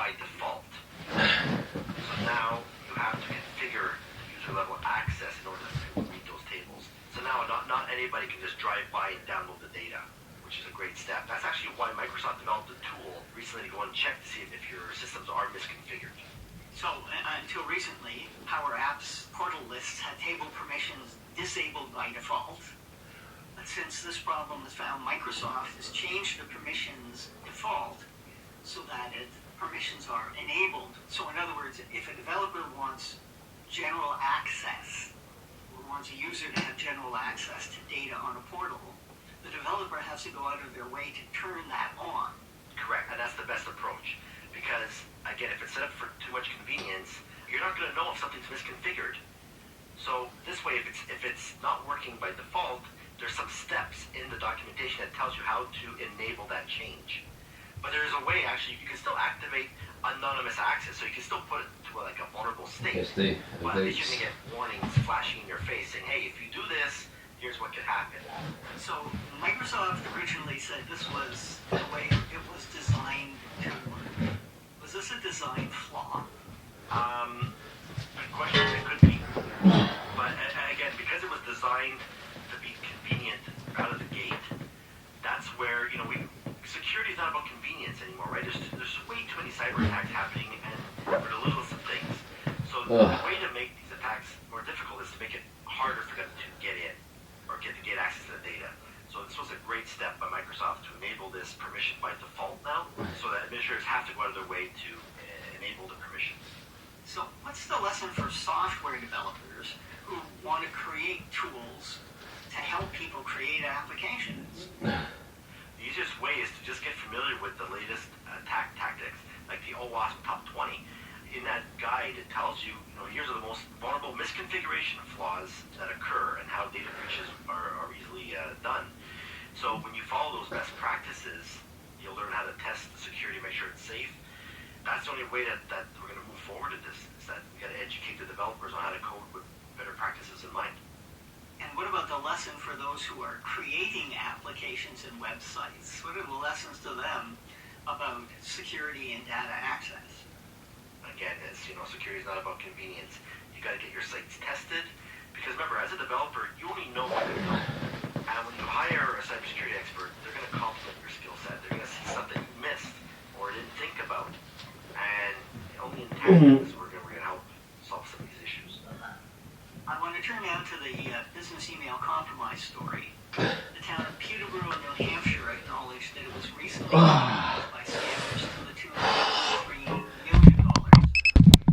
by default. So now you have to configure user level access in order to read those tables. So now not anybody can just drive by and download the data, which is a great step. That's actually why Microsoft developed a tool recently to go and check to see if your systems are misconfigured. So until recently, Power Apps portal lists had table permissions disabled by default. But since this problem is found, Microsoft has changed the permissions default so that permissions are enabled. So in other words, if a developer wants general access, or wants a user to have general access to data on a portal, the developer has to go out of their way to turn that on. Correct, and that's the best approach. Because, again, if it's set up for too much convenience, you're not going to know if something's misconfigured. So this way, if it's not working by default, there's some steps in the documentation that tells you how to enable that change. But there is a way, actually, you can still activate anonymous access, so you can still put it to like a vulnerable state. But at least you're going to get warnings flashing in your face saying, hey, if you do this, here's what could happen. So Microsoft originally said this was the way it was designed to work. Was this a design flaw? Good question. It could be. But again, because it was designed to be convenient out of the gate, that's where, security is not about convenience anymore, right? There's way too many cyber attacks happening, and for the littlest of things. So the way to make these attacks more difficult is to make it harder for them to get in or get access to the data. So this was a great step by Microsoft to enable this permission by default now, so that administrators have to go out of their way to enable the permissions. So what's the lesson for software developers who want to create tools to help people create applications? The easiest way is to just get familiar with the latest attack tactics, like the OWASP Top 20. In that guide, it tells you, here's are the most vulnerable misconfiguration flaws that occur and how data breaches are easily done. So when you follow those best practices, you'll learn how to test the security, make sure it's safe. That's the only way that we're going to move forward in this, is that we got to educate the developers on how to code with better practices in mind. And what about the lesson for those who are creating applications and websites? What are the lessons to them about security and data access? Again, security is not about convenience. You got to get your sites tested, because remember, as a developer, you only know what you know. And when you hire a cybersecurity expert, they're going to complement your skill set. They're going to see something you missed or didn't think about. And only in tactics we're going to help solve some of these issues. I want to turn now to the business email compromise story. The town of Peterborough, New Hampshire acknowledged that it was recently